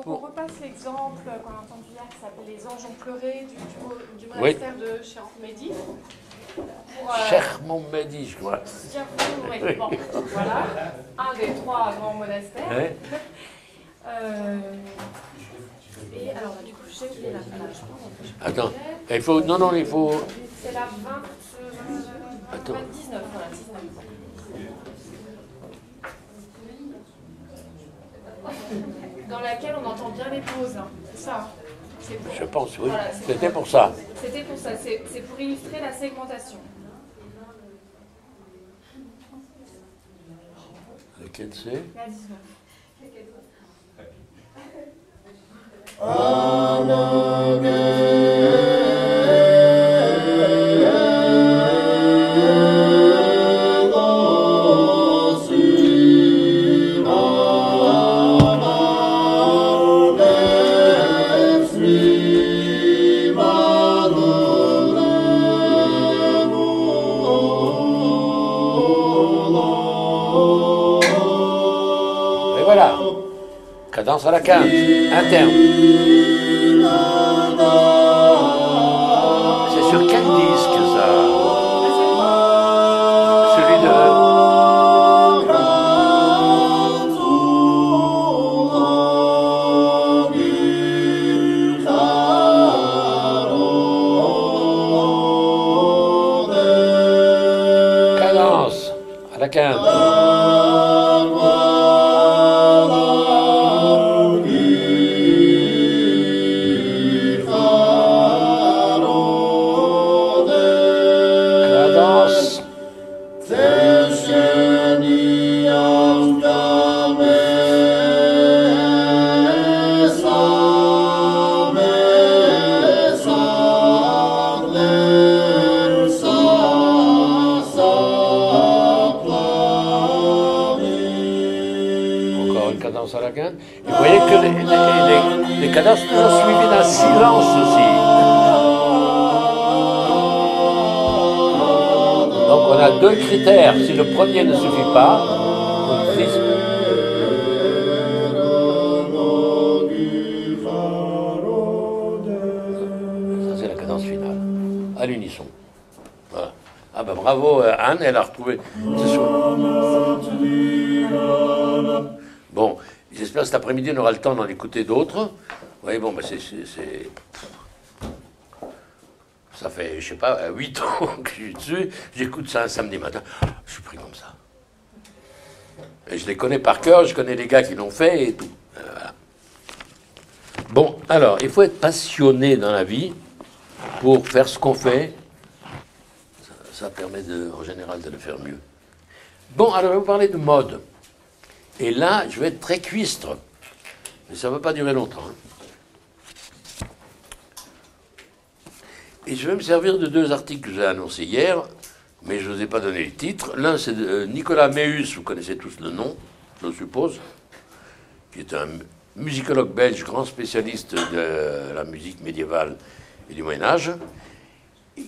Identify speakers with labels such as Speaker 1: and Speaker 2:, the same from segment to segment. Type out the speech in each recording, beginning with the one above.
Speaker 1: Donc on repasse l'exemple qu'on a entendu hier qui s'appelle Les anges ont pleuré du monastère de Chermedi.
Speaker 2: Chermedi, je crois.
Speaker 1: Oui, bon, voilà, un des trois grands monastères.
Speaker 2: Ouais.
Speaker 1: Et alors, du coup, j'ai oublié la page.
Speaker 2: Attends, il faut... Non, il faut...
Speaker 1: C'est la 19, voilà, 19. Dans laquelle on entend bien les pauses, hein. C'est ça.
Speaker 2: Je pense, oui.
Speaker 1: Voilà,
Speaker 2: c'était pour ça.
Speaker 1: C'était pour ça, c'est pour illustrer la segmentation.
Speaker 2: Lequel c'est?
Speaker 1: La 19.
Speaker 2: Et voilà. Cadence à la quinte, interne. C'est sur quel disque ça? Celui de... Cadence à la quinte. Cadence à la quinte. Et vous voyez que les cadences sont suivies d'un silence aussi. Donc on a deux critères. Si le premier ne suffit pas, on utilise... Ça c'est la cadence finale, à l'unisson. Voilà. Ah ben bravo Anne, elle a retrouvé. Bon, j'espère que cet après-midi, on aura le temps d'en écouter d'autres. Oui, bon, ben ça fait, je sais pas, 8 ans que je suis dessus. J'écoute ça un samedi matin. Je suis pris comme ça. Et je les connais par cœur, je connais les gars qui l'ont fait et tout. Voilà. Bon, alors, il faut être passionné dans la vie pour faire ce qu'on fait. Ça permet, en général, de le faire mieux. Bon, alors, je vais vous parler de mode. Et là, je vais être très cuistre. Mais ça ne va pas durer longtemps. Hein. Et je vais me servir de deux articles que j'ai annoncés hier, mais je ne vous ai pas donné le titre. L'un, c'est de Nicolas Méhus, vous connaissez tous le nom, je suppose, qui est un musicologue belge, grand spécialiste de la musique médiévale et du Moyen-Âge,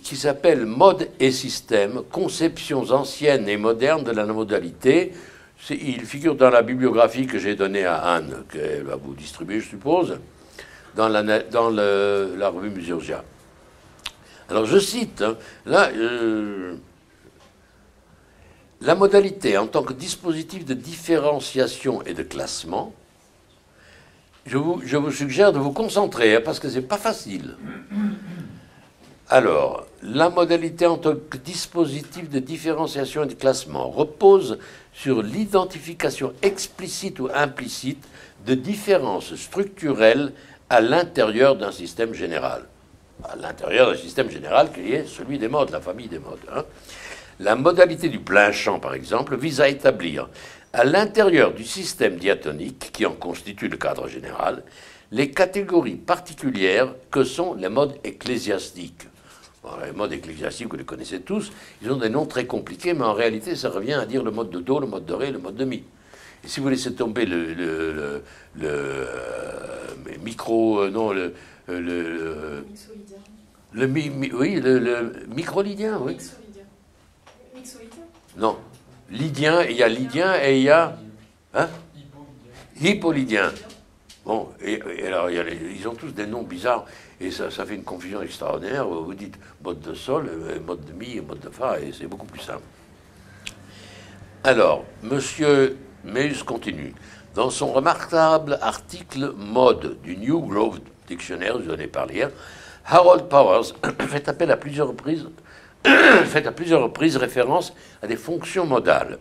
Speaker 2: qui s'appelle Mode et système, conceptions anciennes et modernes de la modalité. Il figure dans la bibliographie que j'ai donnée à Anne, qu'elle va vous distribuer, je suppose, dans la revue Muséorgia. Alors, je cite, hein, là, la modalité en tant que dispositif de différenciation et de classement, je vous suggère de vous concentrer, hein, parce que ce n'est pas facile. Alors, la modalité en tant que dispositif de différenciation et de classement repose sur l'identification explicite ou implicite de différences structurelles à l'intérieur d'un système général. À l'intérieur d'un système général qui est celui des modes, la famille des modes. Hein. La modalité du plein champ, par exemple, vise à établir à l'intérieur du système diatonique, qui en constitue le cadre général, les catégories particulières que sont les modes ecclésiastiques. Bon, les modes ecclésiastiques, vous les connaissez tous, ils ont des noms très compliqués, mais en réalité, ça revient à dire le mode de Do, le mode de Ré, le mode de Mi. Et si vous laissez tomber le microlydien, oui.
Speaker 1: Mixolydien.
Speaker 2: Non, lydien, il y a lydien et il y a... Hein? Hippolidien. Bon, et alors, ils ont tous des noms bizarres, et ça fait une confusion extraordinaire. Vous dites mode de sol, mode de mi et mode de fa, et c'est beaucoup plus simple. Alors, Monsieur Meus continue. Dans son remarquable article mode du New Grove Dictionary, je vous en ai parlé hier, Harold Powers fait appel à plusieurs reprises, référence à des fonctions modales.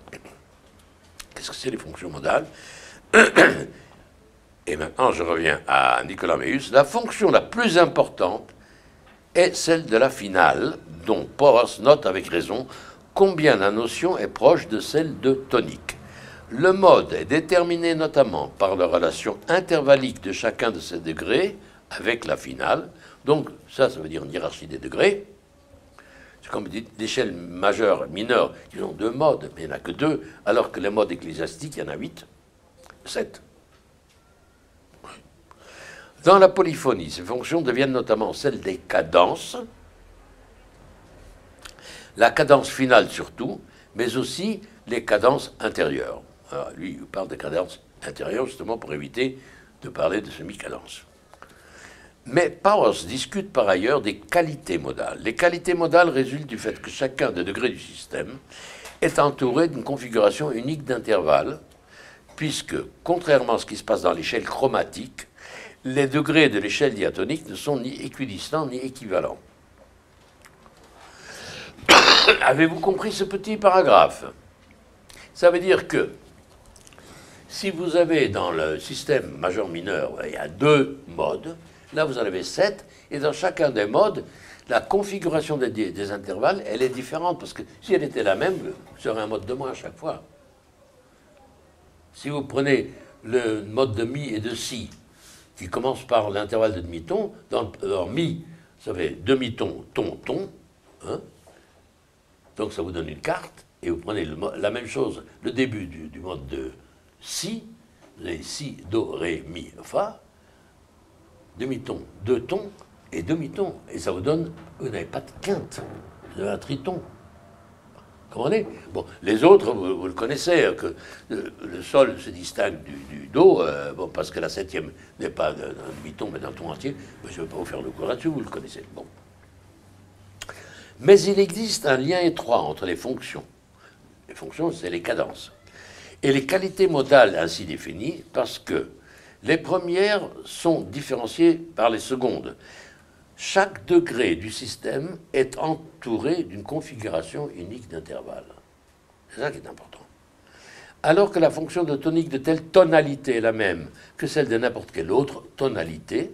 Speaker 2: Qu'est-ce que c'est les fonctions modales? Et maintenant, je reviens à Nicolas Meus. La fonction la plus importante est celle de la finale, dont Powers note avec raison combien la notion est proche de celle de tonique. Le mode est déterminé notamment par la relation intervallique de chacun de ces degrés avec la finale. Donc, ça veut dire une hiérarchie des degrés. C'est comme vous dites, l'échelle majeure, mineure, ils ont 2 modes, mais il n'y en a que 2, alors que les modes ecclésiastiques, il y en a 8, 7. Dans la polyphonie, ces fonctions deviennent notamment celles des cadences, la cadence finale surtout, mais aussi les cadences intérieures. Alors, lui, il parle des cadences intérieures justement pour éviter de parler de semi-cadence. Mais Powers discute par ailleurs des qualités modales. Les qualités modales résultent du fait que chacun des degrés du système est entouré d'une configuration unique d'intervalles, puisque, contrairement à ce qui se passe dans l'échelle chromatique, les degrés de l'échelle diatonique ne sont ni équidistants ni équivalents. Avez-vous compris ce petit paragraphe? Ça veut dire que si vous avez dans le système majeur-mineur, il y a 2 modes, là vous en avez 7, et dans chacun des modes, la configuration des intervalles, elle est différente, parce que si elle était la même, vous aurez un mode de moins à chaque fois. Si vous prenez le mode de mi et de si, qui commence par l'intervalle de demi-ton, dans mi, ça fait demi-ton, ton, ton, hein, donc ça vous donne une carte, et vous prenez la même chose, le début du mode de si, vous avez si, do, ré, mi, fa, demi-ton, 2 tons et demi-ton, et ça vous donne, vous n'avez pas de quinte, vous avez un triton. Comprenez? Bon, les autres, vous le connaissez, que le sol se distingue du do, bon, parce que la 7e n'est pas d'un demi-ton, mais d'un ton entier. Mais je ne vais pas vous faire le cours là-dessus, vous le connaissez. Bon. Mais il existe un lien étroit entre les fonctions. Les fonctions, c'est les cadences. Et les qualités modales ainsi définies, parce que les premières sont différenciées par les secondes. Chaque degré du système est entouré d'une configuration unique d'intervalles. C'est ça qui est important. Alors que la fonction de tonique de telle tonalité est la même que celle de n'importe quelle autre tonalité,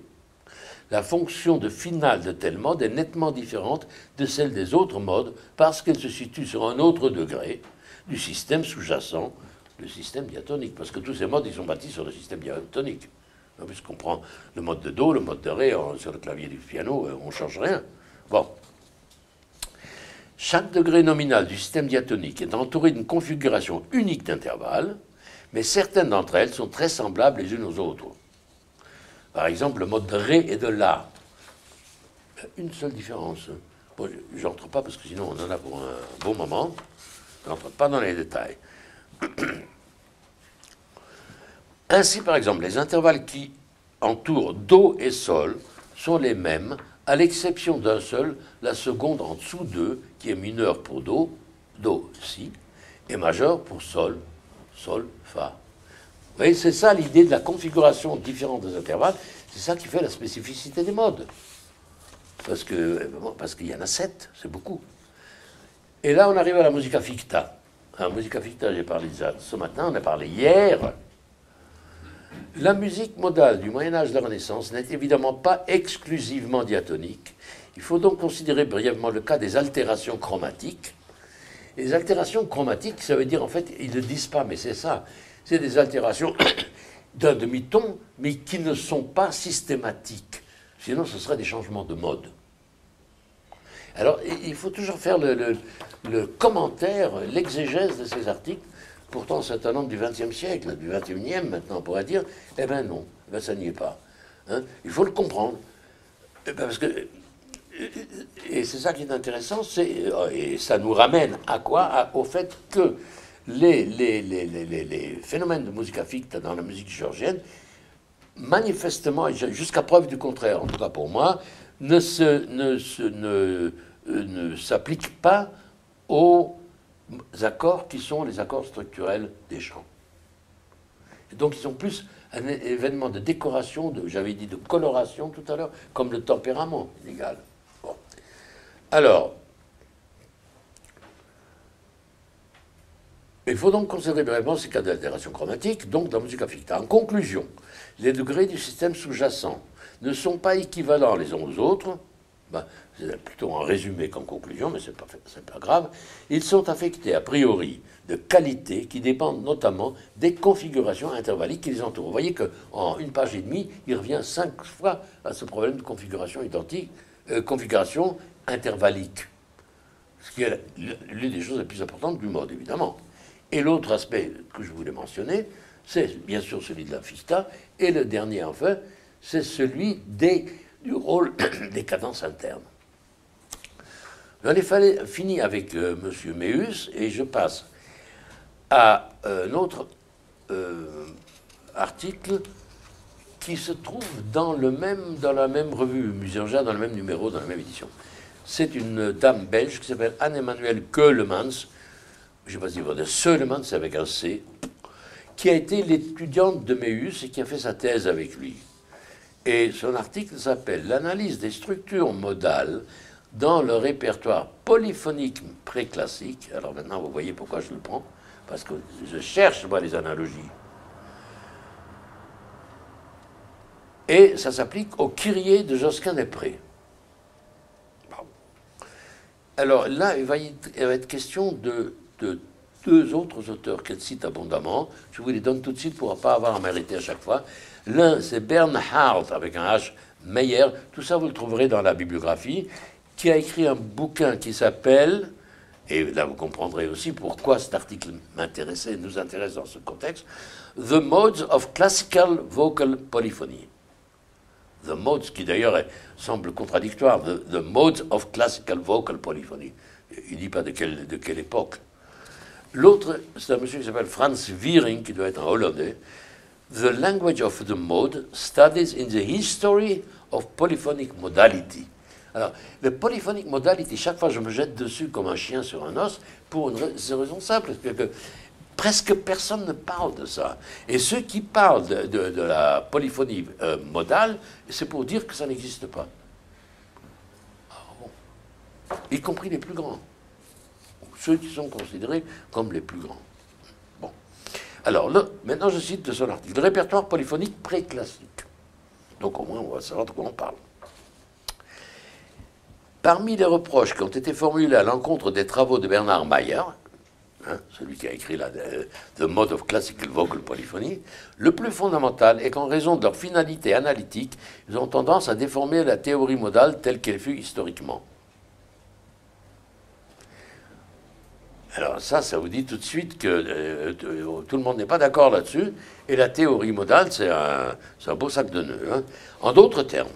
Speaker 2: la fonction de finale de tel mode est nettement différente de celle des autres modes parce qu'elle se situe sur un autre degré du système sous-jacent, le système diatonique. Parce que tous ces modes, ils sont bâtis sur le système diatonique. Puisqu'on prend le mode de Do, le mode de Ré, sur le clavier du piano, on ne change rien. Bon. Chaque degré nominal du système diatonique est entouré d'une configuration unique d'intervalles, mais certaines d'entre elles sont très semblables les unes aux autres. Par exemple, le mode de Ré et de La. Une seule différence. Bon, je n'entre pas parce que sinon on en a pour un bon moment. Je n'entre pas dans les détails. Ainsi, par exemple, les intervalles qui entourent Do et Sol sont les mêmes, à l'exception d'un seul, la seconde en dessous d'eux, qui est mineur pour Do, Do, Si, et majeur pour Sol, Sol, Fa. Vous voyez, c'est ça l'idée de la configuration différente des intervalles, c'est ça qui fait la spécificité des modes. Parce qu'il y en a 7, c'est beaucoup. Et là, on arrive à la musica ficta. La musica ficta, j'ai parlé de ça ce matin, on a parlé hier. La musique modale du Moyen-Âge de la Renaissance n'est évidemment pas exclusivement diatonique. Il faut donc considérer brièvement le cas des altérations chromatiques. Et les altérations chromatiques, ça veut dire, en fait, ils ne le disent pas, mais c'est ça. C'est des altérations d'un demi-ton, mais qui ne sont pas systématiques. Sinon, ce serait des changements de mode. Alors, il faut toujours faire le commentaire, l'exégèse de ces articles. Pourtant, c'est un homme du XXe siècle, du XXIe maintenant, on pourrait dire, eh bien non, ça n'y est pas. Hein, il faut le comprendre. Parce que, et c'est ça qui est intéressant, et ça nous ramène à quoi? Au fait que les phénomènes de musica ficta dans la musique géorgienne manifestement, jusqu'à preuve du contraire, en tout cas pour moi, ne s'applique pas aux accords qui sont les accords structurels des chants. Et donc ils sont plus un événement de décoration, j'avais dit de coloration tout à l'heure, comme le tempérament légal. Bon. Alors, il faut donc considérer vraiment ces cas d'altération chromatique, donc dans la musica ficta. En conclusion, les degrés du système sous-jacent ne sont pas équivalents les uns aux autres. C'est plutôt un résumé qu'en conclusion, mais ce n'est pas grave. Ils sont affectés a priori de qualités qui dépendent notamment des configurations intervalliques qui les entourent. Vous voyez qu'en une page et demie, il revient 5 fois à ce problème de configuration identique, configuration intervallique, ce qui est l'une des choses les plus importantes du mode, évidemment. Et l'autre aspect que je voulais mentionner, c'est bien sûr celui de la ficta, et le dernier, enfin, c'est celui du rôle des cadences internes. J'en ai fini avec M. Méus, et je passe à un autre article qui se trouve dans la même revue Musinger, dans le même numéro, dans la même édition. C'est une dame belge qui s'appelle Anne-Emmanuelle Keulemans, je ne sais pas si vous dire Seulemans, c'est avec un C, qui a été l'étudiante de Méus et qui a fait sa thèse avec lui. Et son article s'appelle « L'analyse des structures modales dans le répertoire polyphonique préclassique ». Alors maintenant, vous voyez pourquoi je le prends, parce que je cherche, moi, les analogies. Et ça s'applique au Kyrie de Josquin-des-Prés. Alors là, il va être question de deux autres auteurs qu'elle cite abondamment. Je vous les donne tout de suite pour ne pas avoir à m'arrêter à chaque fois. L'un, c'est Bernhard, avec un H, Meyer. Tout ça, vous le trouverez dans la bibliographie, qui a écrit un bouquin qui s'appelle, et là vous comprendrez aussi pourquoi cet article m'intéressait, nous intéresse dans ce contexte, The Modes of Classical Vocal Polyphony. The Modes, qui d'ailleurs semble contradictoire, the Modes of Classical Vocal Polyphony. Il ne dit pas de quelle époque. L'autre, c'est un monsieur qui s'appelle Frans Wiering, qui doit être un Hollandais. The Language of the Mode, Studies in the History of Polyphonic Modality. Alors, le polyphonic modality, chaque fois je me jette dessus comme un chien sur un os, pour une raison simple, parce que presque personne ne parle de ça. Et ceux qui parlent de la polyphonie modale, c'est pour dire que ça n'existe pas. Bon. Y compris les plus grands. Ceux qui sont considérés comme les plus grands. Bon. Alors, là, maintenant je cite de son article. Le répertoire polyphonique préclassique. Donc au moins on va savoir de quoi on parle. Parmi les reproches qui ont été formulés à l'encontre des travaux de Bernard Mayer, celui qui a écrit The Mode of Classical Vocal Polyphony, le plus fondamental est qu'en raison de leur finalité analytique, ils ont tendance à déformer la théorie modale telle qu'elle fut historiquement. Alors ça vous dit tout de suite que tout le monde n'est pas d'accord là-dessus, et la théorie modale, c'est un beau sac de nœuds. Hein. En d'autres termes,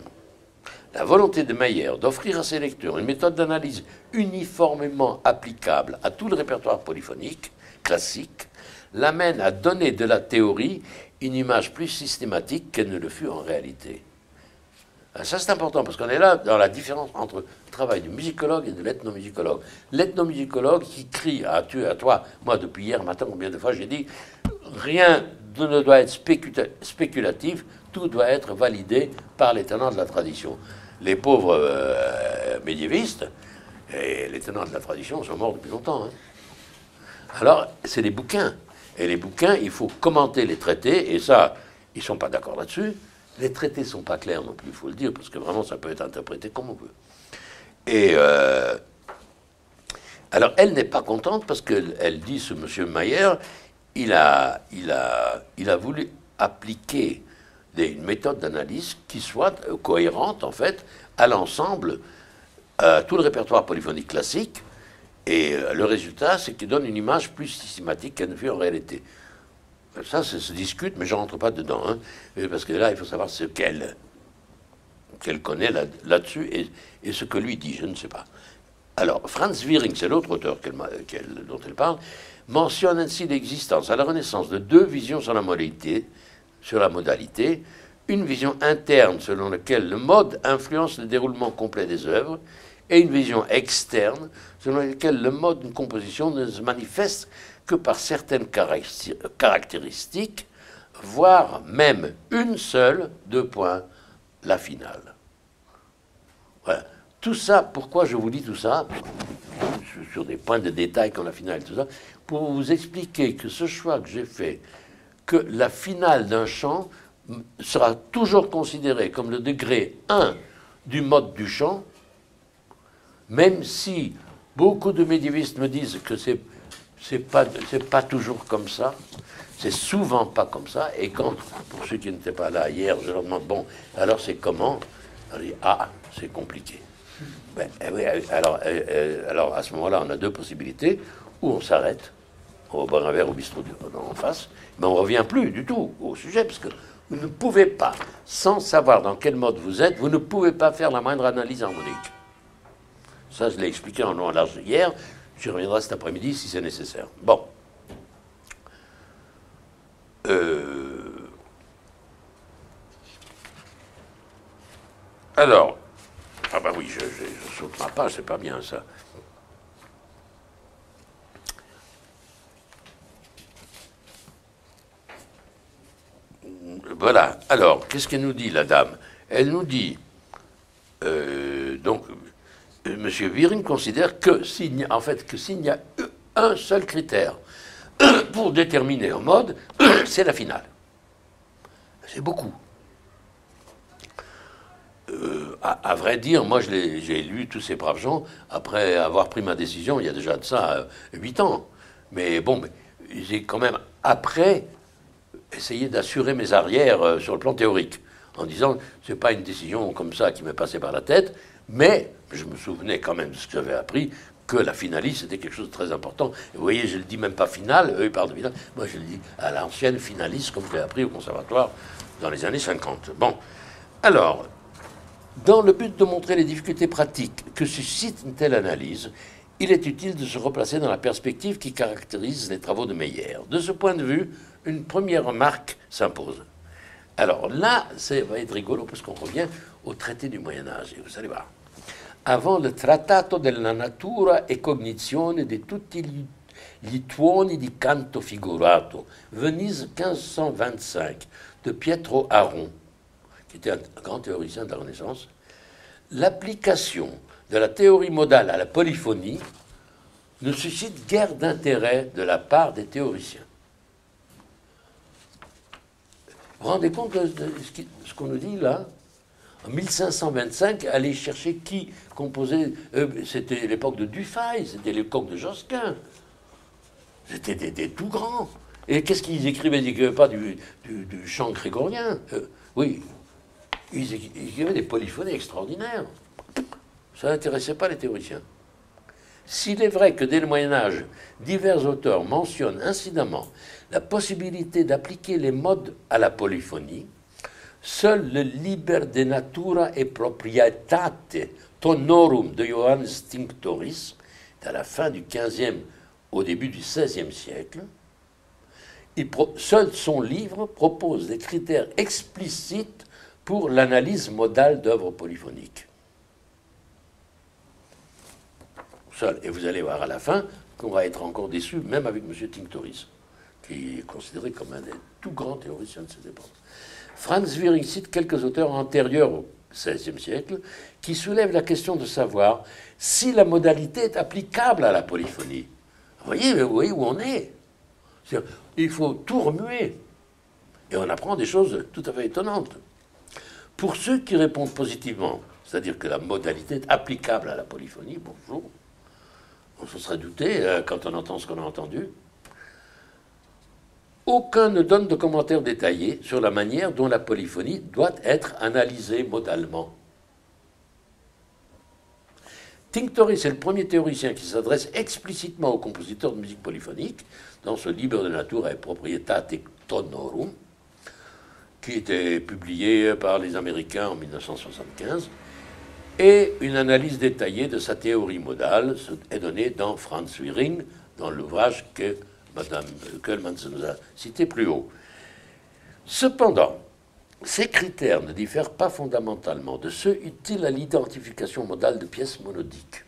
Speaker 2: la volonté de Meyer d'offrir à ses lecteurs une méthode d'analyse uniformément applicable à tout le répertoire polyphonique classique l'amène à donner de la théorie une image plus systématique qu'elle ne le fut en réalité. Ça, c'est important, parce qu'on est là dans la différence entre le travail du musicologue et de l'ethnomusicologue. L'ethnomusicologue qui crie à toi, moi, depuis hier matin, combien de fois j'ai dit, rien ne doit être spéculatif, tout doit être validé par les tenants de la tradition. Les pauvres médiévistes et les tenants de la tradition sont morts depuis longtemps. Hein. Alors, c'est des bouquins. Et les bouquins, il faut commenter les traités, et ça, ils ne sont pas d'accord là-dessus. Les traités ne sont pas clairs non plus, il faut le dire, parce que vraiment, ça peut être interprété comme on veut. Et alors, elle n'est pas contente, parce qu'elle dit, ce monsieur Mayer, il a voulu appliquer une méthode d'analyse qui soit cohérente, en fait, à l'ensemble, à tout le répertoire polyphonique classique, et le résultat, c'est qu'il donne une image plus systématique qu'elle ne fut en réalité. Ça se discute, mais je ne rentre pas dedans, hein, parce que là, il faut savoir ce qu'elle connaît là-dessus et ce que lui dit, je ne sais pas. Alors, Frans Wiering, c'est l'autre auteur dont elle parle, mentionne ainsi l'existence à la Renaissance de deux visions sur la modalité, une vision interne selon laquelle le mode influence le déroulement complet des œuvres, et une vision externe selon laquelle le mode d'une composition ne se manifeste que par certaines caractéristiques, voire même une seule, la finale. Voilà. Tout ça, pourquoi je vous dis tout ça, sur des points de détail comme la finale, tout ça, pour vous expliquer que ce choix que j'ai fait, que la finale d'un chant sera toujours considérée comme le degré 1 du mode du chant, même si beaucoup de médiévistes me disent que c'est pas toujours comme ça, c'est souvent pas comme ça, et quand, pour ceux qui n'étaient pas là hier, je leur demande, bon, alors c'est comment? Alors, ils disent, ah, c'est compliqué. Ben, oui, alors à ce moment-là, on a deux possibilités, ou on s'arrête, on va boire un verre au bistrot en face, mais on ne revient plus du tout au sujet, parce que vous ne pouvez pas, sans savoir dans quel mode vous êtes, vous ne pouvez pas faire la moindre analyse harmonique. Ça, je l'ai expliqué en long et en large hier, j'y reviendrai cet après-midi si c'est nécessaire. Bon. Alors, ah ben oui, je saute ma page, c'est pas bien ça. Voilà. Alors, qu'est-ce qu'elle nous dit, la dame? Elle nous dit, donc, M. Viring considère que s'il n'y a un seul critère pour déterminer un mode, c'est la finale. C'est beaucoup. À vrai dire, moi, j'ai lu tous ces braves gens après avoir pris ma décision, il y a déjà de ça 8 ans. Mais bon, j'ai quand même, après, essayé d'assurer mes arrières sur le plan théorique, en disant, c'est pas une décision comme ça qui m'est passée par la tête, mais je me souvenais quand même de ce que j'avais appris, que la finaliste, c'était quelque chose de très important. Et vous voyez, je ne le dis même pas finale, eux, ils parlent de finale. Moi, je le dis à l'ancienne finaliste, comme je l'ai appris au conservatoire dans les années 50. Bon, alors, dans le but de montrer les difficultés pratiques que suscite une telle analyse, il est utile de se replacer dans la perspective qui caractérise les travaux de Meyer. De ce point de vue, une première remarque s'impose. Alors là, ça va être rigolo parce qu'on revient au traité du Moyen-Âge, et vous allez voir. Avant le Trattato della natura e cognizione di tutti gli tuoni di canto figurato, Venise 1525, de Pietro Aron, qui était un grand théoricien de la Renaissance, l'application de la théorie modale à la polyphonie ne suscite guère d'intérêt de la part des théoriciens. Vous vous rendez compte de ce qu'on nous dit là? En 1525, aller chercher qui composait... c'était l'époque de Dufay, c'était l'époque de Josquin. C'était des tout grands. Et qu'est-ce qu'ils écrivaient? Ils n'écrivaient pas du chant grégorien. Oui, ils écrivaient des polyphonies extraordinaires. Ça n'intéressait pas les théoriciens. S'il est vrai que dès le Moyen-Âge, divers auteurs mentionnent incidemment la possibilité d'appliquer les modes à la polyphonie, seul le Liber de Natura e Proprietate Tonorum de Johannes Tinctoris, à la fin du XVe, au début du XVIe siècle, seul son livre propose des critères explicites pour l'analyse modale d'œuvres polyphoniques. Seul. Et vous allez voir à la fin qu'on va être encore déçu, même avec M. Tinctoris, qui est considéré comme un des tout grands théoriciens de cette époque. Franz Viring cite quelques auteurs antérieurs au XVIe siècle qui soulèvent la question de savoir si la modalité est applicable à la polyphonie. Vous voyez où on est. Il faut tout remuer. Et on apprend des choses tout à fait étonnantes. Pour ceux qui répondent positivement, c'est-à-dire que la modalité est applicable à la polyphonie, bonjour, on se serait douté quand on entend ce qu'on a entendu. Aucun ne donne de commentaires détaillés sur la manière dont la polyphonie doit être analysée modalement. Tinctoris est le premier théoricien qui s'adresse explicitement aux compositeurs de musique polyphonique dans ce Liber de Natura e Proprietate Tonorum, qui était publié par les Américains en 1975, et une analyse détaillée de sa théorie modale est donnée dans Franz Viring, dans l'ouvrage que Mme Kölmans nous a cité plus haut. Cependant, Ces critères ne diffèrent pas fondamentalement de ceux utiles à l'identification modale de pièces monodiques.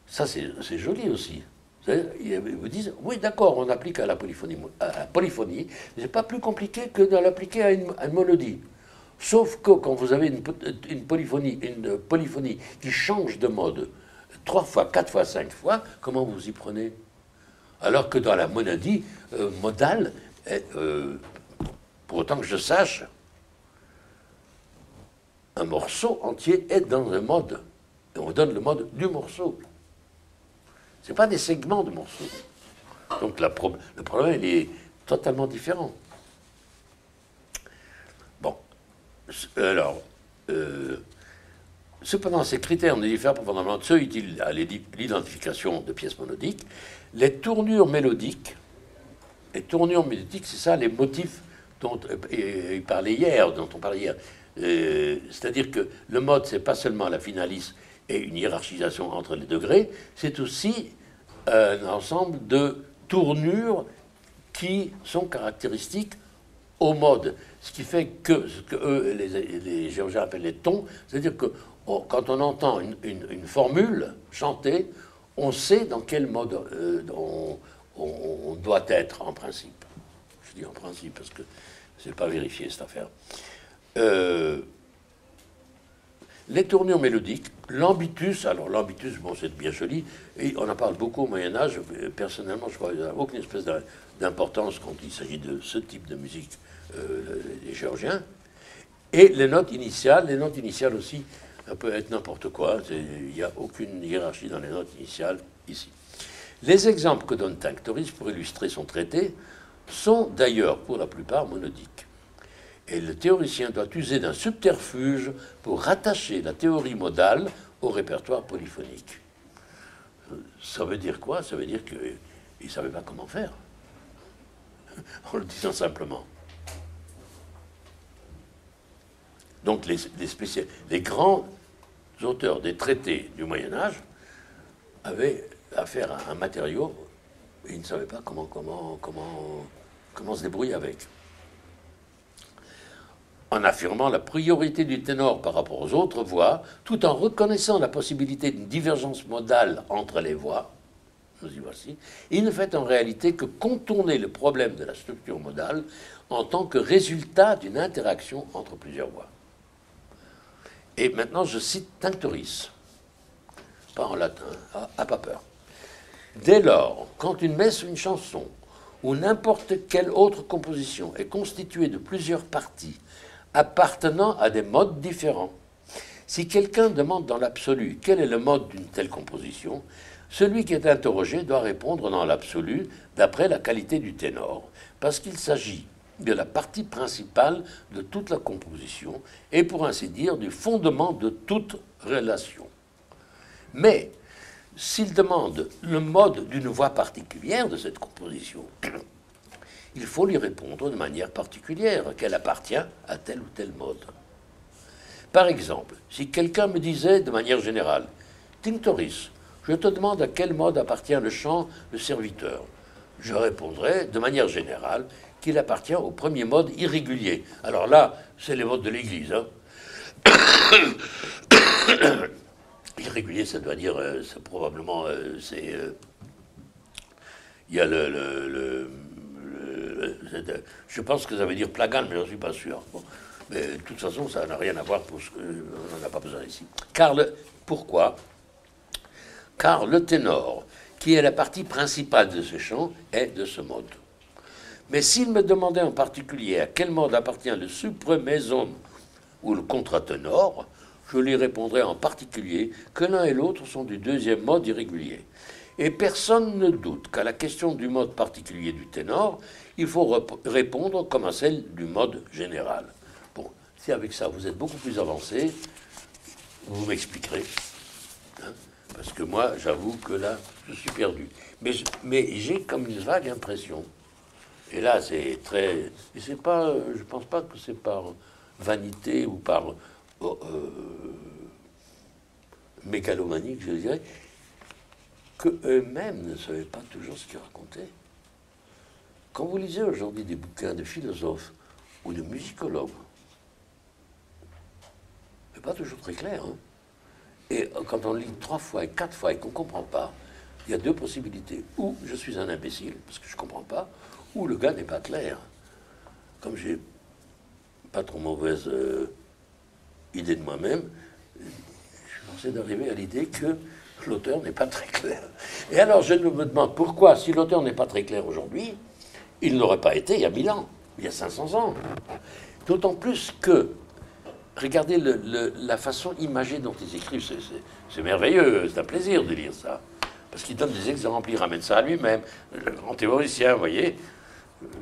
Speaker 2: Ça, c'est joli aussi. Ils vous disent, oui, d'accord, on applique à la polyphonie, mais c'est pas plus compliqué que de l'appliquer à une monodie. Sauf que quand vous avez une polyphonie qui change de mode 3 fois, 4 fois, 5 fois, comment vous y prenez? Alors que dans la monodie modale, pour autant que je sache, un morceau entier est dans un mode. Et on donne le mode du morceau. Ce n'est pas des segments de morceaux. Donc le problème, il est totalement différent. Bon. Alors, cependant, ces critères ne diffèrent pas fondamentalement de ceux utiles à l'identification de pièces monodiques. Les tournures mélodiques, c'est ça, les motifs dont il parlait hier, dont on parlait hier. C'est-à-dire que le mode, c'est pas seulement la finalice et une hiérarchisation entre les degrés, c'est aussi un ensemble de tournures qui sont caractéristiques au mode. Ce qui fait que ce que eux, les géorgiens appellent les tons, c'est-à-dire que quand on entend une formule chantée, on sait dans quel mode on doit être en principe. Je dis en principe parce que c'est pas vérifié cette affaire. Les tournures mélodiques, l'ambitus, alors l'ambitus, bon, c'est bien joli, et on en parle beaucoup au Moyen-Âge. Personnellement, je crois qu'il n'y a aucune espèce d'importance quand il s'agit de ce type de musique, les géorgiens. Et les notes initiales aussi, ça peut être n'importe quoi, il n'y a aucune hiérarchie dans les notes initiales ici. Les exemples que donne Tinctoris pour illustrer son traité sont d'ailleurs, pour la plupart, monodiques. Et le théoricien doit user d'un subterfuge pour rattacher la théorie modale au répertoire polyphonique. Ça veut dire quoi? Ça veut dire qu'il ne savait pas comment faire, en le disant simplement. Donc les grands auteurs des traités du Moyen-Âge avaient affaire à un matériau et ils ne savaient pas comment se débrouiller avec. En affirmant la priorité du ténor par rapport aux autres voix, tout en reconnaissant la possibilité d'une divergence modale entre les voix, nous y voici, il ne fait en réalité que contourner le problème de la structure modale en tant que résultat d'une interaction entre plusieurs voix. Et maintenant, je cite Tinctoris, pas en latin, à pas peur. Dès lors, quand une messe ou une chanson, ou n'importe quelle autre composition est constituée de plusieurs parties appartenant à des modes différents, si quelqu'un demande dans l'absolu quel est le mode d'une telle composition, celui qui est interrogé doit répondre dans l'absolu d'après la qualité du ténor, parce qu'il s'agit de la partie principale de toute la composition et, pour ainsi dire, du fondement de toute relation. Mais s'il demande le mode d'une voix particulière de cette composition, il faut lui répondre de manière particulière, qu'elle appartient à tel ou tel mode. Par exemple, si quelqu'un me disait de manière générale, Tinctoris, je te demande à quel mode appartient le chant Le Serviteur, je répondrais de manière générale qu'il appartient au premier mode irrégulier. Alors là, c'est les modes de l'Église. Hein. Irrégulier, ça doit dire, c'est probablement, il y a je pense que ça veut dire plagan, mais je ne suis pas sûr. Bon. Mais de toute façon, ça n'a rien à voir pour ce que on n'en a pas besoin ici. Pourquoi? Car le ténor, qui est la partie principale de ce chant, est de ce mode. Mais s'il me demandait en particulier à quel mode appartient le supremésome ou le contraténor, je lui répondrais en particulier que l'un et l'autre sont du deuxième mode irrégulier. Et personne ne doute qu'à la question du mode particulier du ténor, il faut répondre comme à celle du mode général. Bon, si avec ça vous êtes beaucoup plus avancé, vous m'expliquerez. Hein, parce que moi, j'avoue que là, je suis perdu. Mais j'ai comme une vague impression. Et là, c'est très... Et c'est pas... Je ne pense pas que c'est par vanité ou par mégalomanie, que je dirais, qu'eux-mêmes ne savaient pas toujours ce qu'ils racontaient. Quand vous lisez aujourd'hui des bouquins de philosophes ou de musicologues, c'est pas toujours très clair. Hein. Et quand on lit 3 fois et 4 fois et qu'on ne comprend pas, il y a 2 possibilités. Ou je suis un imbécile, parce que je ne comprends pas, ou le gars n'est pas clair. Comme j'ai pas trop mauvaise idée de moi-même, je suis forcé d'arriver à l'idée que l'auteur n'est pas très clair. Et alors je me demande pourquoi, si l'auteur n'est pas très clair aujourd'hui, il n'aurait pas été il y a 1000 ans, il y a 500 ans. D'autant plus que, regardez la façon imagée dont ils écrivent, c'est merveilleux, c'est un plaisir de lire ça. Parce qu'il donne des exemples, il ramène ça à lui-même. Le grand théoricien, vous voyez,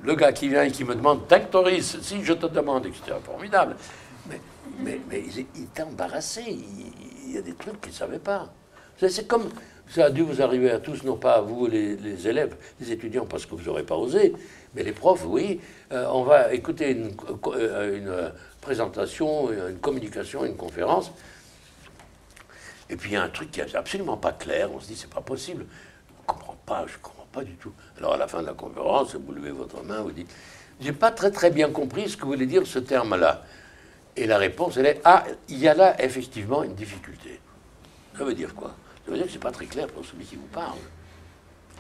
Speaker 2: le gars qui vient et qui me demande, Tinctoris, si je te demande, etc., formidable. Mais il est embarrassé, il y a des trucs qu'il ne savait pas. C'est comme, ça a dû vous arriver à tous, non pas à vous les élèves, les étudiants, parce que vous n'aurez pas osé, mais les profs, oui, on va écouter une présentation, une communication, une conférence, et puis il y a un truc qui n'est absolument pas clair, on se dit, c'est pas possible, je ne comprends pas du tout. Alors à la fin de la conférence, vous levez votre main, vous dites, j'ai pas très bien compris ce que voulait dire ce terme-là. Et la réponse, elle est, ah, il y a là effectivement une difficulté. Ça veut dire quoi? Ça veut dire que c'est pas très clair pour celui qui vous parle.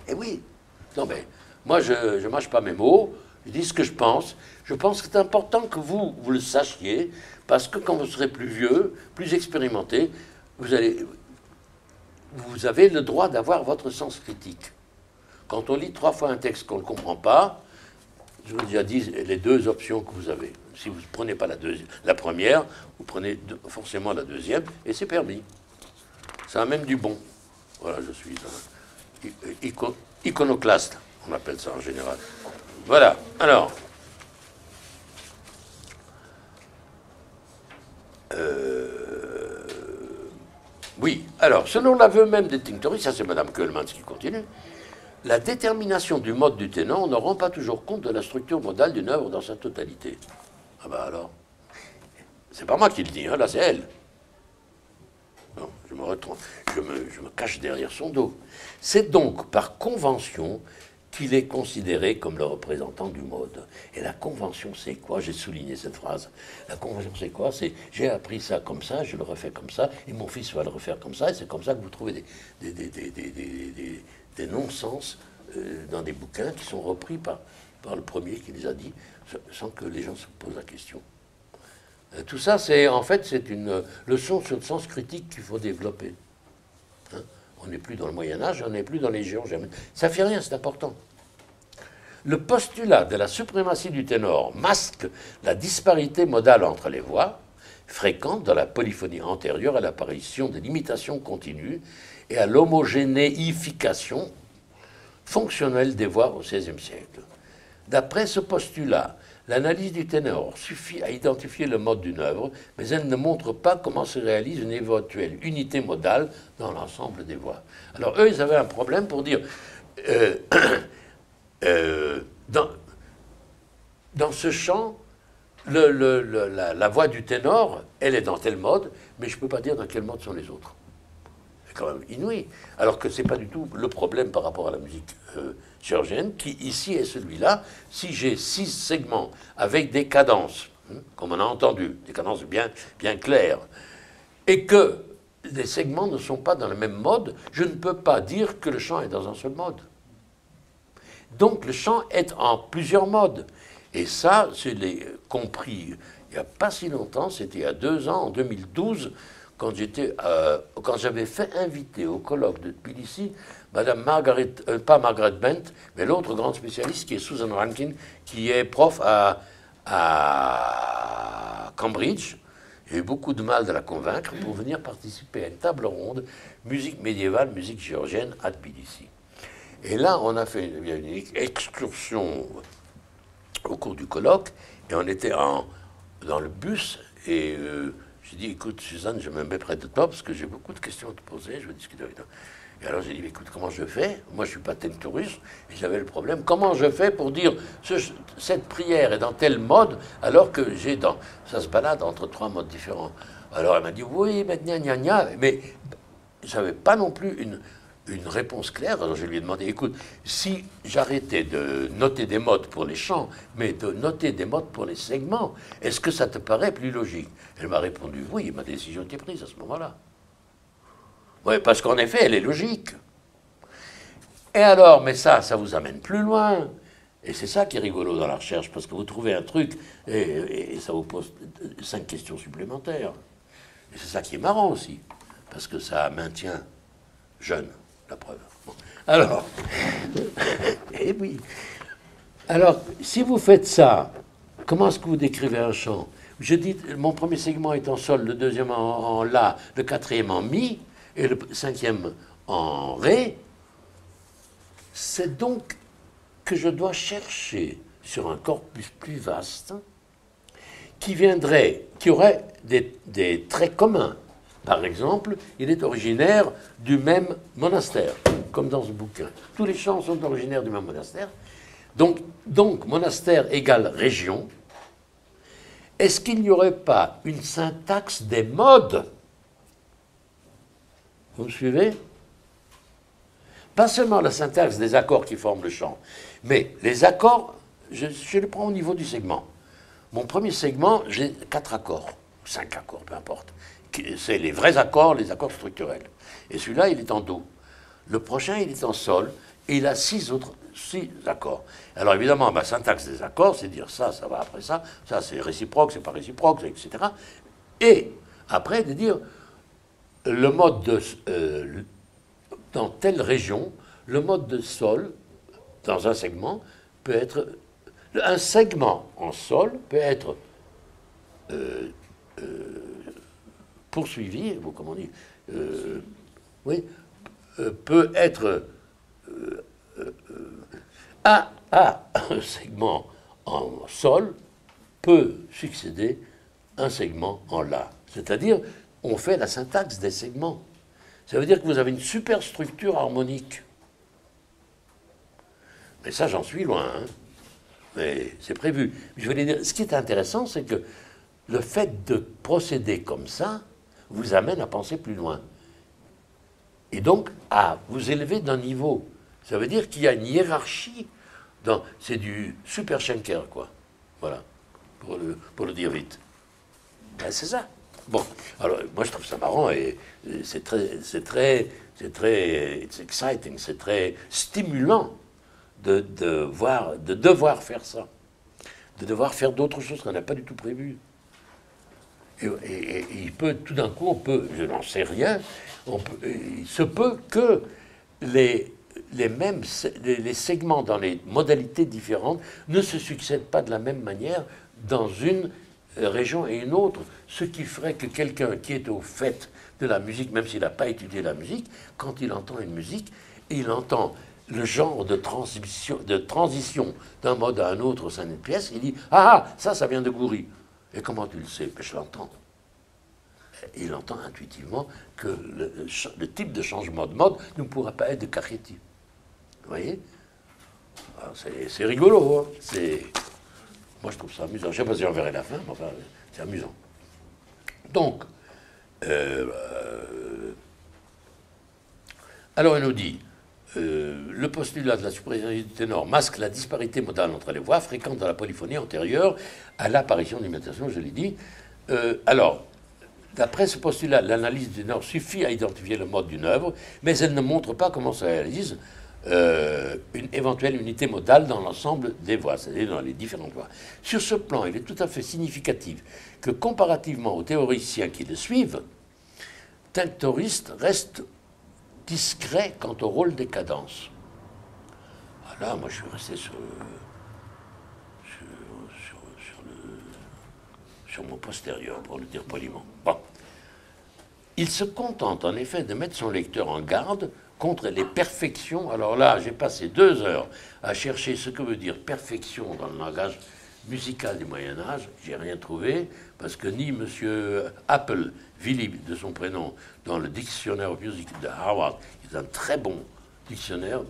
Speaker 2: Eh oui. Non mais, moi je ne mâche pas mes mots, je dis ce que je pense. Je pense que c'est important que vous le sachiez, parce que quand vous serez plus vieux, plus expérimenté, vous avez le droit d'avoir votre sens critique. Quand on lit 3 fois un texte qu'on ne comprend pas, je vous ai déjà dit les 2 options que vous avez. Si vous ne prenez pas la première, vous prenez forcément la deuxième, et c'est permis. Ça a même du bon. Voilà, je suis un iconoclaste, on appelle ça en général. Voilà, alors. Oui, alors, selon l'aveu même des Tinctoris, ça c'est Mme Keulemans qui continue, la détermination du mode du ténor ne rend pas toujours compte de la structure modale d'une œuvre dans sa totalité. Ah ben alors, c'est pas moi qui le dis, hein, là c'est elle. Non, je me cache derrière son dos. C'est donc par convention qu'il est considéré comme le représentant du mode. Et la convention, c'est quoi? J'ai souligné cette phrase. La convention, c'est quoi? C'est j'ai appris ça comme ça, je le refais comme ça, et mon fils va le refaire comme ça, et c'est comme ça que vous trouvez des non-sens dans des bouquins qui sont repris par le premier qui les a dit, sans que les gens se posent la question. Tout ça, en fait, c'est une leçon sur le sens critique qu'il faut développer. Hein? On n'est plus dans le Moyen-Âge, on n'est plus dans les géants. Ça ne fait rien, c'est important. Le postulat de la suprématie du ténor masque la disparité modale entre les voix, fréquente dans la polyphonie antérieure à l'apparition de l'imitation continue et à l'homogénéification fonctionnelle des voix au XVIe siècle. D'après ce postulat, l'analyse du ténor suffit à identifier le mode d'une œuvre, mais elle ne montre pas comment se réalise une éventuelle unité modale dans l'ensemble des voix. Alors eux, ils avaient un problème pour dire, dans ce chant, la voix du ténor, elle est dans tel mode, mais je ne peux pas dire dans quel mode sont les autres. C'est quand même inouï. Alors que ce n'est pas du tout le problème par rapport à la musique géorgienne, qui ici est celui-là. Si j'ai 6 segments avec des cadences, comme on a entendu, des cadences bien claires, et que les segments ne sont pas dans le même mode, je ne peux pas dire que le chant est dans un seul mode. Donc le chant est en plusieurs modes. Et ça, je l'ai compris il n'y a pas si longtemps, c'était il y a 2 ans, en 2012, quand j'avais fait inviter au colloque de Tbilissi Madame pas Margaret Bent, mais l'autre grande spécialiste qui est Susan Rankin, qui est prof à Cambridge. J'ai eu beaucoup de mal de la convaincre pour venir participer à une table ronde musique médiévale, musique géorgienne à Tbilissi. Et là, on a fait une excursion au cours du colloque, et on était dans le bus, et j'ai dit, écoute, Suzanne, je me mets près de toi, parce que j'ai beaucoup de questions à te poser, je veux discuter avec toi. Et alors j'ai dit, écoute, comment je fais? Moi, je ne suis pas Tinctoris, et j'avais le problème. Comment je fais pour dire, cette prière est dans tel mode, alors que ça se balade entre 3 modes différents? Alors elle m'a dit, oui, mais gna gna gna, mais je n'avais pas non plus une réponse claire. Alors je lui ai demandé, écoute, si j'arrêtais de noter des modes pour les chants, mais de noter des modes pour les segments, est-ce que ça te paraît plus logique? Elle m'a répondu oui, et ma décision était prise à ce moment-là. Oui, parce qu'en effet, elle est logique. Et alors, mais ça vous amène plus loin. Et c'est ça qui est rigolo dans la recherche, parce que vous trouvez un truc et ça vous pose 5 questions supplémentaires. Et c'est ça qui est marrant aussi, parce que ça maintient jeune, la preuve. Bon. Alors, eh oui. Alors, si vous faites ça, comment est-ce que vous décrivez un chant? Je dis, mon premier segment est en sol, le deuxième en la, le quatrième en mi, et le cinquième en ré. C'est donc que je dois chercher sur un corpus plus vaste qui aurait des traits communs. Par exemple, il est originaire du même monastère, comme dans ce bouquin. Tous les chants sont originaires du même monastère. Donc monastère égale région. Est-ce qu'il n'y aurait pas une syntaxe des modes? Vous me suivez? Pas seulement la syntaxe des accords qui forment le chant, mais les accords, je le prends au niveau du segment. Mon premier segment, j'ai 4 accords, 5 accords, peu importe. C'est les vrais accords, les accords structurels. Et celui-là, il est en do. Le prochain, il est en sol, et il a 6 accords. Alors évidemment, ma syntaxe des accords, c'est dire ça va après ça c'est réciproque, c'est pas réciproque, etc. Et après, de dire le mode de... dans telle région, le mode de sol, dans un segment, peut être... Un segment en sol peut être poursuivi, comment on dit, oui, peut être à un segment en sol peut succéder un segment en la. C'est-à-dire, on fait la syntaxe des segments. Ça veut dire que vous avez une superstructure harmonique. Mais ça, j'en suis loin. Hein. Mais c'est prévu. Je voulais dire, ce qui est intéressant, c'est que le fait de procéder comme ça vous amène à penser plus loin. Et donc à vous élever d'un niveau. Ça veut dire qu'il y a une hiérarchie. C'est du super Schenker, quoi. Voilà, pour le dire vite. Ben, c'est ça. Bon, alors moi je trouve ça marrant et c'est très it's exciting, c'est très stimulant de devoir faire ça, de devoir faire d'autres choses qu'on n'a pas du tout prévues. Et il peut, tout d'un coup, je n'en sais rien, il se peut que les segments dans les modalités différentes ne se succèdent pas de la même manière dans une région et une autre, ce qui ferait que quelqu'un qui est au fait de la musique, même s'il n'a pas étudié la musique, quand il entend une musique, il entend le genre de transition d'un mode à un autre au sein d'une pièce, il dit « Ah, ça vient de Goury ». Et comment tu le sais? Ben, je l'entends. Il entend intuitivement que le type de changement de mode ne pourra pas être de Carietti. Vous voyez? C'est rigolo. Hein. Moi, je trouve ça amusant. Je ne sais pas si j'en verrai la fin, mais enfin, c'est amusant. Donc, alors, il nous dit le postulat de la supériorité du ténor masque la disparité modale entre les voix fréquentes dans la polyphonie antérieure à l'apparition de l'imitation, je l'ai dit. Alors, d'après ce postulat, l'analyse du ténor suffit à identifier le mode d'une œuvre, mais elle ne montre pas comment se réalise une éventuelle unité modale dans l'ensemble des voix, c'est-à-dire dans les différentes voix. Sur ce plan, il est tout à fait significatif que, comparativement aux théoriciens qui le suivent, Tinctoriste reste discret quant au rôle des cadences. Là, moi, je suis resté sur mon postérieur, pour le dire poliment. Bon. Il se contente, en effet, de mettre son lecteur en garde contre les perfections. Alors là, j'ai passé 2 heures à chercher ce que veut dire perfection dans le langage musical du Moyen-Âge. J'ai rien trouvé, parce que ni M. Apple, Philippe, de son prénom, dans le dictionnaire of music de Harvard, qui est un très bon dictionnaire,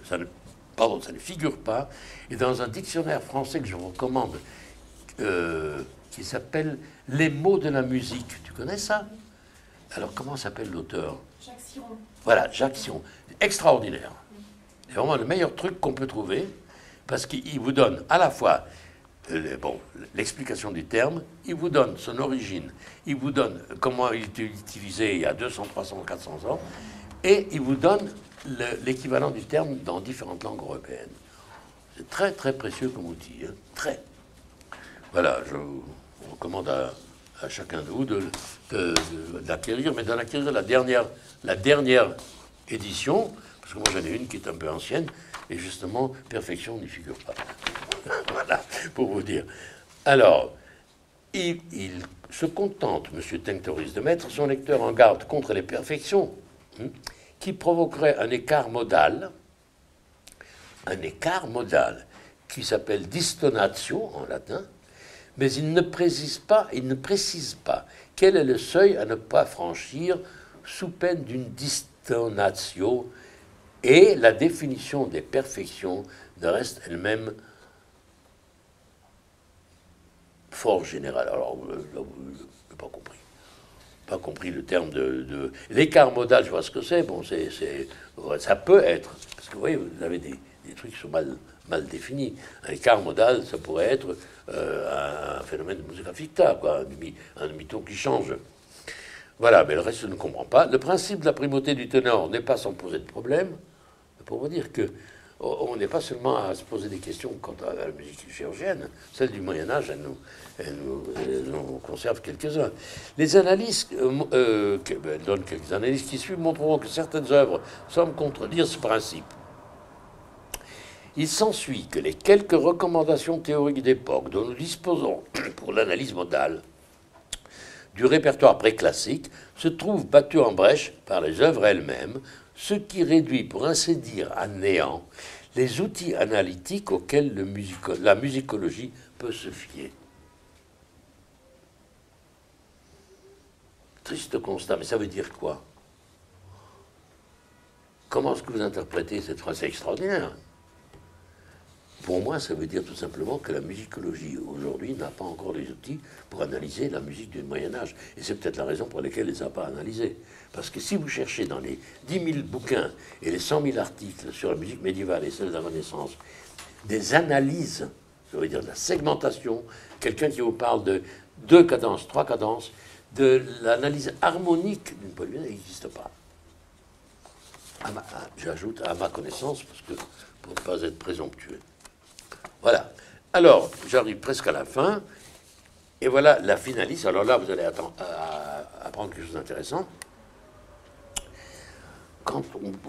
Speaker 2: ça ne figure pas, et dans un dictionnaire français que je vous recommande, qui s'appelle Les mots de la musique. Tu connais ça? Alors, comment s'appelle l'auteur?
Speaker 1: Jacques Siron.
Speaker 2: Voilà, Jacques Siron. Extraordinaire. C'est vraiment le meilleur truc qu'on peut trouver, parce qu'il vous donne à la fois l'explication du terme, il vous donne son origine, il vous donne comment il était utilisé il y a 200, 300, 400 ans, et il vous donne l'équivalent du terme dans différentes langues européennes. C'est très, très précieux comme outil. Hein, très. Voilà, je vous recommande à chacun de vous de l'acquérir, mais d'en acquérir la dernière édition, parce que moi j'en ai une qui est un peu ancienne, et justement, perfection n'y figure pas. Voilà, pour vous dire. Alors, il se contente, M. Tinctoris, de mettre son lecteur en garde contre les perfections qui provoqueraient un écart modal qui s'appelle distonatio en latin, mais il ne précise pas quel est le seuil à ne pas franchir sous peine d'une distonatio, et la définition des perfections ne reste elle-même fort générale. Alors, là, vous n'avez pas compris. Pas compris le terme de l'écart modal, je vois ce que c'est. Bon, ça peut être, parce que vous voyez, vous avez des trucs qui sont mal définis. Un écart modal, ça pourrait être un phénomène de musica ficta, quoi, un demi-ton qui change. Voilà, mais le reste, je ne comprends pas. Le principe de la primauté du ténor n'est pas sans poser de problème, pour vous dire que on n'est pas seulement à se poser des questions quant à la musique géorgienne. Celle du Moyen-Âge, elle nous conserve quelques-uns. Les analyses, donnent quelques analyses qui suivent, montreront que certaines œuvres semblent contredire ce principe. Il s'ensuit que les quelques recommandations théoriques d'époque dont nous disposons pour l'analyse modale du répertoire préclassique se trouvent battues en brèche par les œuvres elles-mêmes, ce qui réduit, pour ainsi dire, à néant les outils analytiques auxquels la musicologie peut se fier. Triste constat, mais ça veut dire quoi? Comment est-ce que vous interprétez cette phrase? C'est extraordinaire. Pour moi, ça veut dire tout simplement que la musicologie, aujourd'hui, n'a pas encore les outils pour analyser la musique du Moyen-Âge. Et c'est peut-être la raison pour laquelle elle ne les a pas analysés. Parce que si vous cherchez dans les 10 000 bouquins et les 100 000 articles sur la musique médiévale et celle de la Renaissance, des analyses, ça veut dire de la segmentation, quelqu'un qui vous parle de 2 cadences, 3 cadences, de l'analyse harmonique d'une polyphone, ça n'existe pas. J'ajoute à ma connaissance, parce que pour ne pas être présomptueux. Voilà. Alors, j'arrive presque à la fin. Et voilà la finaliste. Alors là, vous allez apprendre quelque chose d'intéressant.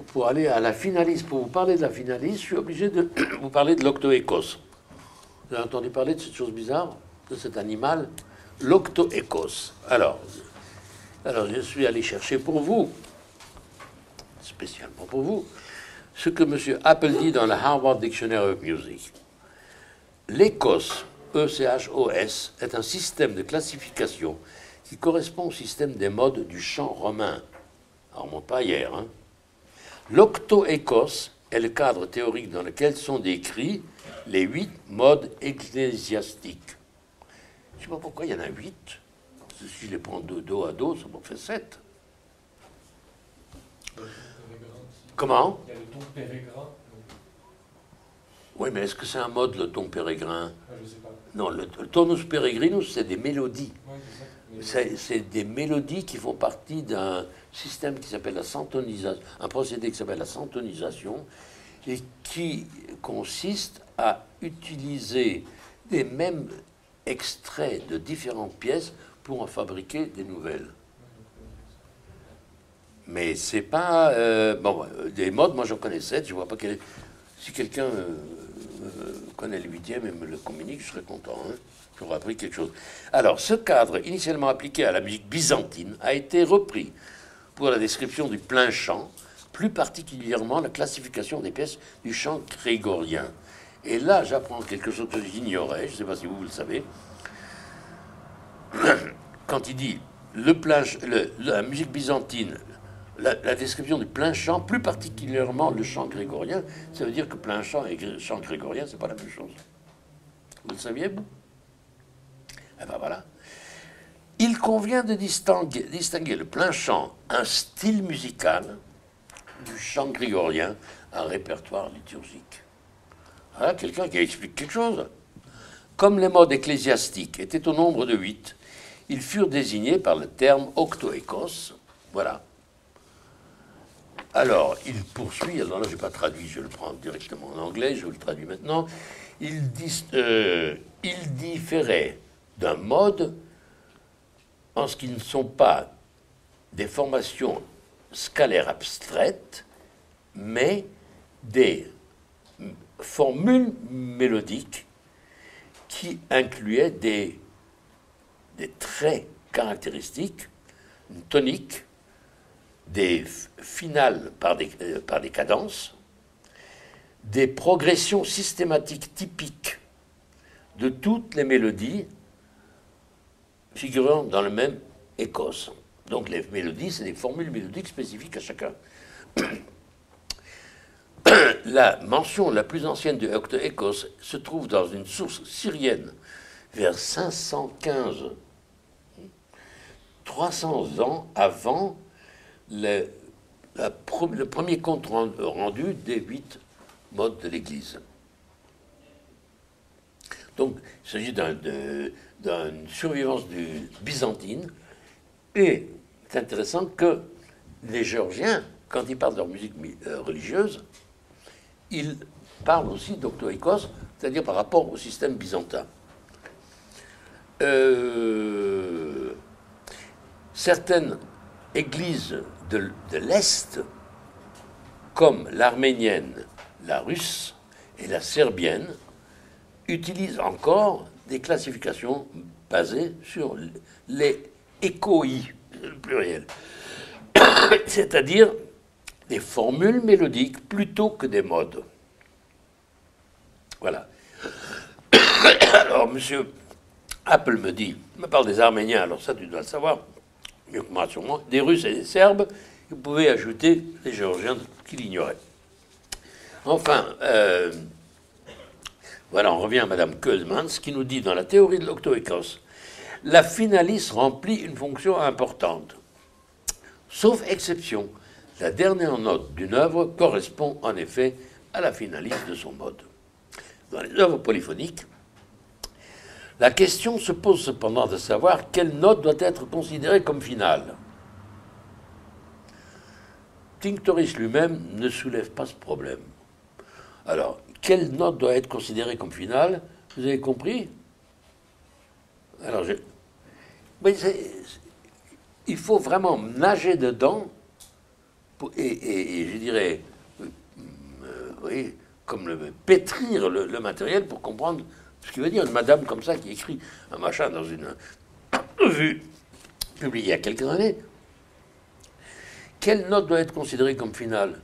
Speaker 2: Pour aller à la finaliste, pour vous parler de la finaliste, je suis obligé de vous parler de l'octoécos. Vous avez entendu parler de cette chose bizarre, de cet animal, l'octoécos. Alors, je suis allé chercher pour vous, spécialement pour vous, ce que M. Apple dit dans le Harvard Dictionary of Music. L'ECOS, E-C-H-O-S, est un système de classification qui correspond au système des modes du chant romain. On ne remonte pas hier. Hein. L'octoécos est le cadre théorique dans lequel sont décrits les 8 modes ecclésiastiques. Je ne sais pas pourquoi il y en a 8. Si je les prends de dos à dos, ça m'en fait 7. Comment?
Speaker 3: Il y a le ton pérégrin.
Speaker 2: Oui, mais est-ce que c'est un mode, le ton pérégrin?
Speaker 3: Je ne sais pas.
Speaker 2: Non, le tonus peregrinus, c'est des mélodies.
Speaker 3: Ouais, c'est ça.
Speaker 2: C'est des mélodies qui font partie d'un système qui s'appelle la centonisation, un procédé qui s'appelle la centonisation, et qui consiste à utiliser des mêmes extraits de différentes pièces pour en fabriquer des nouvelles. Mais c'est pas... des modes, moi j'en connais 7, je vois pas quel est... Si quelqu'un connaît le 8e et me le communique, je serais content. Hein, j'aurais appris quelque chose. Alors, ce cadre, initialement appliqué à la musique byzantine, a été repris pour la description du plein chant, plus particulièrement la classification des pièces du chant grégorien. Et là, j'apprends quelque chose que j'ignorais, je ne sais pas si vous le savez. Quand il dit la musique byzantine, la description du plein chant, plus particulièrement le chant grégorien, ça veut dire que plein chant et chant grégorien, c'est pas la même chose. Vous le saviez, vous? Eh ben voilà. Il convient de distinguer le plain chant, un style musical, du chant grégorien, un répertoire liturgique. Voilà quelqu'un qui explique quelque chose. Comme les modes ecclésiastiques étaient au nombre de 8, ils furent désignés par le terme octoékos. Voilà. Alors, il poursuit, alors là, je n'ai pas traduit, je le prends directement en anglais, je vous le traduis maintenant. Il différait d'un mode en ce qu'ils ne sont pas des formations scalaires abstraites, mais des formules mélodiques qui incluaient des traits caractéristiques, une tonique, des finales par des cadences, des progressions systématiques typiques de toutes les mélodies figurant dans le même écos. Donc les mélodies, c'est des formules mélodiques spécifiques à chacun. La mention la plus ancienne du octoékos se trouve dans une source syrienne vers 515, 300 ans avant le premier compte rendu des 8 modes de l'Église. Donc, il s'agit d'une survivance byzantine. Et c'est intéressant que les Géorgiens, quand ils parlent de leur musique religieuse, ils parlent aussi d'octoékos, c'est-à-dire par rapport au système byzantin. Certaines églises de l'Est, comme l'arménienne, la russe et la serbienne, utilisent encore des classifications basées sur les échoi, le pluriel, c'est-à-dire des formules mélodiques plutôt que des modes. Voilà. Alors, monsieur Apple me parle des Arméniens, alors ça tu dois le savoir, mieux que moi sûrement, des Russes et des Serbes, vous pouvez ajouter les Géorgiens qu'il ignorait. Enfin, voilà, on revient à Mme Keuzmans, qui nous dit dans la théorie de l'octoékos, la finalice remplit une fonction importante. Sauf exception, la dernière note d'une œuvre correspond en effet à la finalice de son mode. Dans les œuvres polyphoniques, la question se pose cependant de savoir quelle note doit être considérée comme finale. Tinctoris lui-même ne soulève pas ce problème. Alors, quelle note doit être considérée comme finale? Vous avez compris? Alors, mais il faut vraiment nager dedans et je dirais, oui, comme pétrir le matériel pour comprendre ce qu'il veut dire. Une madame comme ça qui écrit un machin dans une revue publiée il y a quelques années. Quelle note doit être considérée comme finale?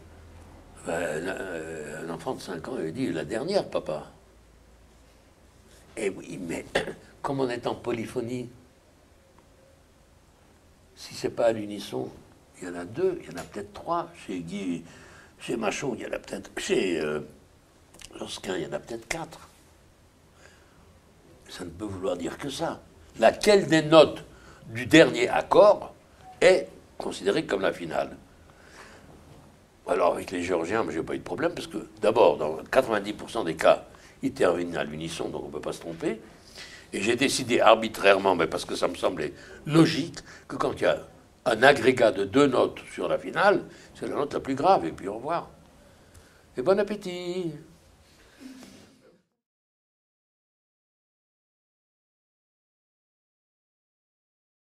Speaker 2: Un enfant de 5 ans, il dit la dernière, papa. Eh oui, mais comme on est en polyphonie, si c'est pas à l'unisson, il y en a 2, il y en a peut-être 3. Chez Guy, chez Machot, il y en a peut-être. Chez Josquin, il y en a peut-être 4. Ça ne peut vouloir dire que ça. Laquelle des notes du dernier accord est considérée comme la finale? Alors, avec les Géorgiens, je n'ai pas eu de problème, parce que, d'abord, dans 90% des cas, ils terminent à l'unisson, donc on ne peut pas se tromper. Et j'ai décidé arbitrairement, mais parce que ça me semblait logique, que quand il y a un agrégat de 2 notes sur la finale, c'est la note la plus grave, et puis au revoir. Et bon appétit!